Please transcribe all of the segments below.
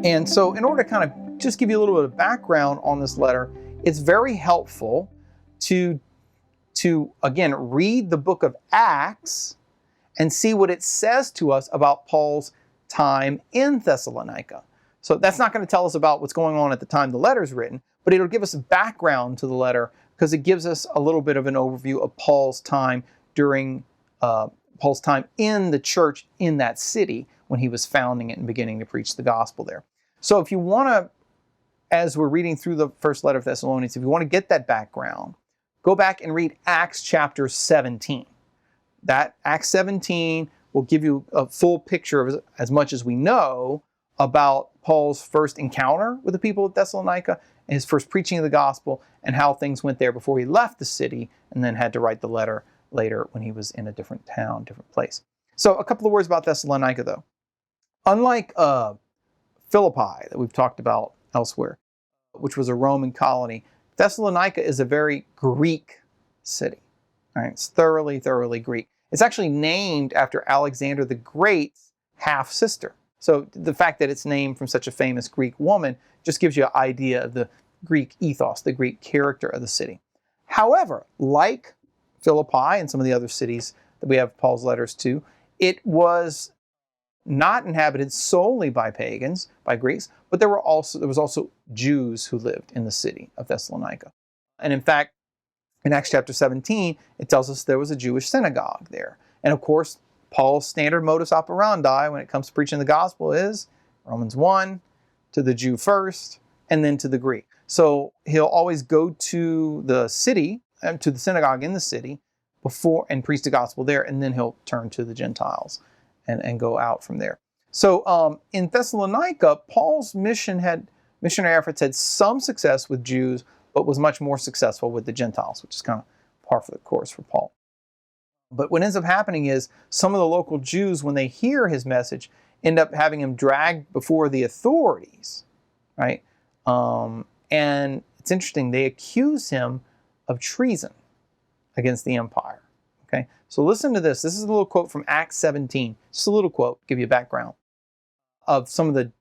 And so in order to kind of just give you a little bit of background on this letter, it's very helpful to again, read the book of Acts and see what it says to us about Paul's time in Thessalonica. So that's not going to tell us about what's going on at the time the letter's written, but it'll give us a background to the letter because it gives us a little bit of an overview of Paul's time during Paul's time in the church in that city when he was founding it and beginning to preach the gospel there. So if you want to, as we're reading through the first letter of Thessalonians, if you want to get that background, go back and read Acts chapter 17. That Acts 17 will give you a full picture of as much as we know about Paul's first encounter with the people of Thessalonica and his first preaching of the gospel and how things went there before he left the city and then had to write the letter later when he was in a different town, different place. So a couple of words about Thessalonica though. Unlike Philippi that we've talked about elsewhere, which was a Roman colony, Thessalonica is a very Greek city. Right? It's thoroughly, thoroughly Greek. It's actually named after Alexander the Great's half-sister. So the fact that it's named from such a famous Greek woman just gives you an idea of the Greek ethos, the Greek character of the city. However, like Philippi and some of the other cities that we have Paul's letters to, it was not inhabited solely by pagans, by Greeks, but there was also Jews who lived in the city of Thessalonica. And in fact, in Acts chapter 17, it tells us there was a Jewish synagogue there. And of course, Paul's standard modus operandi when it comes to preaching the gospel is Romans 1, to the Jew first, and then to the Greek. So he'll always go to the city, to the synagogue in the city, before and preach the gospel there, and then he'll turn to the Gentiles and go out from there. So in Thessalonica, Paul's missionary efforts had some success with Jews, but was much more successful with the Gentiles, which is kind of par for the course for Paul. But what ends up happening is some of the local Jews, when they hear his message, end up having him dragged before the authorities, right? And it's interesting, they accuse him of treason against the empire. Okay, so listen to this. This is a little quote from Acts 17. Just a little quote, give you a background of some of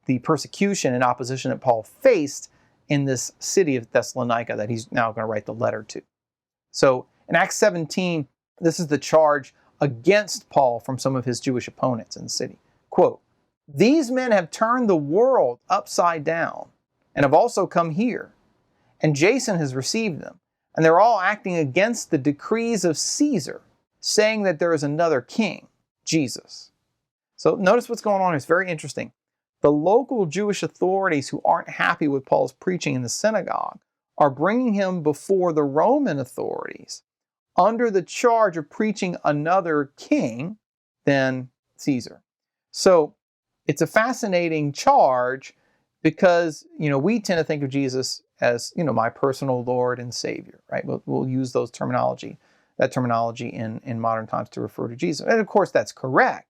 the persecution and opposition that Paul faced in this city of Thessalonica that he's now going to write the letter to. So in Acts 17, this is the charge against Paul from some of his Jewish opponents in the city. Quote, "These men have turned the world upside down and have also come here, and Jason has received them. And they're all acting against the decrees of Caesar, saying that there is another king, Jesus." So notice what's going on here. It's very interesting. The local Jewish authorities who aren't happy with Paul's preaching in the synagogue are bringing him before the Roman authorities under the charge of preaching another king than Caesar. So it's a fascinating charge because, we tend to think of Jesus as, my personal Lord and Savior, right? We'll use that terminology in modern times to refer to Jesus. And of course, that's correct.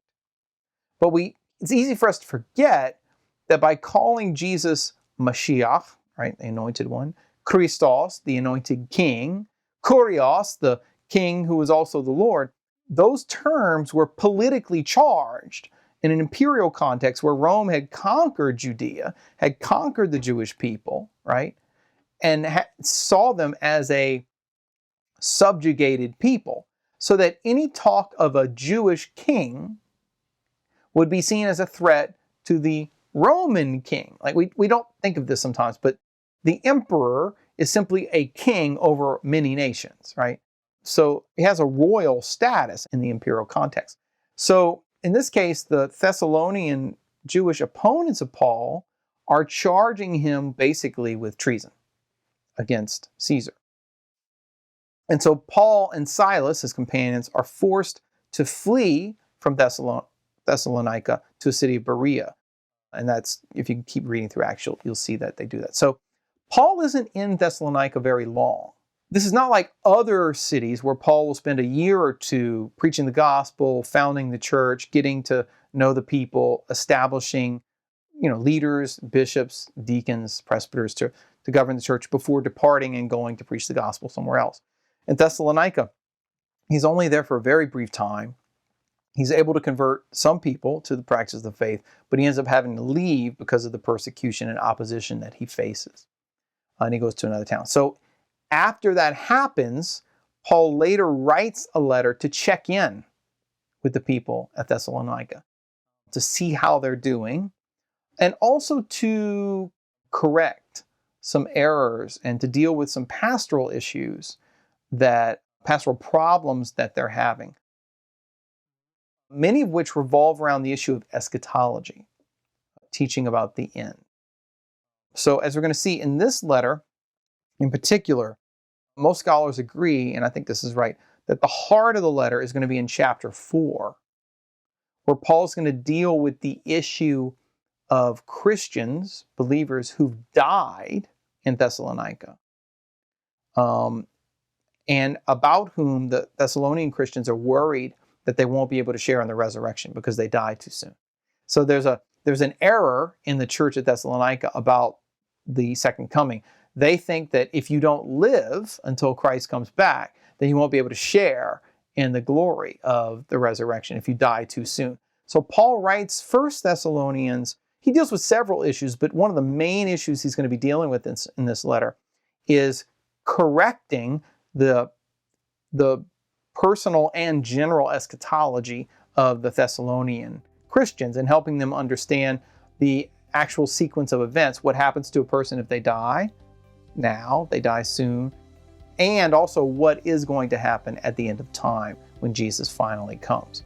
But it's easy for us to forget that by calling Jesus Mashiach, right, the anointed one, Christos, the anointed king, Kurios, the king who was also the Lord, those terms were politically charged in an imperial context where Rome had conquered Judea, had conquered the Jewish people, right, and saw them as a subjugated people, so that any talk of a Jewish king would be seen as a threat to the Roman king. Like we don't think of this sometimes, but the emperor is simply a king over many nations, right? So he has a royal status in the imperial context. So in this case, the Thessalonian Jewish opponents of Paul are charging him basically with treason against Caesar. And so Paul and Silas, his companions, are forced to flee from Thessalonica to a city of Berea. And that's, if you keep reading through Acts, you'll see that they do that. So Paul isn't in Thessalonica very long. This is not like other cities where Paul will spend a year or two preaching the gospel, founding the church, getting to know the people, establishing, leaders, bishops, deacons, presbyters to govern the church before departing and going to preach the gospel somewhere else. In Thessalonica, he's only there for a very brief time. He's able to convert some people to the practice of the faith, but he ends up having to leave because of the persecution and opposition that he faces. And he goes to another town. So after that happens, Paul later writes a letter to check in with the people at Thessalonica, to see how they're doing, and also to correct some errors and to deal with some pastoral issues, pastoral problems that they're having, many of which revolve around the issue of eschatology, teaching about the end. So as we're going to see in this letter, in particular, most scholars agree, and I think this is right, that the heart of the letter is going to be in chapter 4, where Paul's going to deal with the issue of Christians, believers who've died in Thessalonica, and about whom the Thessalonian Christians are worried that they won't be able to share in the resurrection because they died too soon. So there's an error in the church at Thessalonica about the second coming. They think that if you don't live until Christ comes back, then you won't be able to share in the glory of the resurrection if you die too soon. So Paul writes 1 Thessalonians. He deals with several issues, but one of the main issues he's going to be dealing with in this letter is correcting the personal and general eschatology of the Thessalonian Christians and helping them understand the actual sequence of events, what happens to a person if they die now, they die soon, and also what is going to happen at the end of time when Jesus finally comes.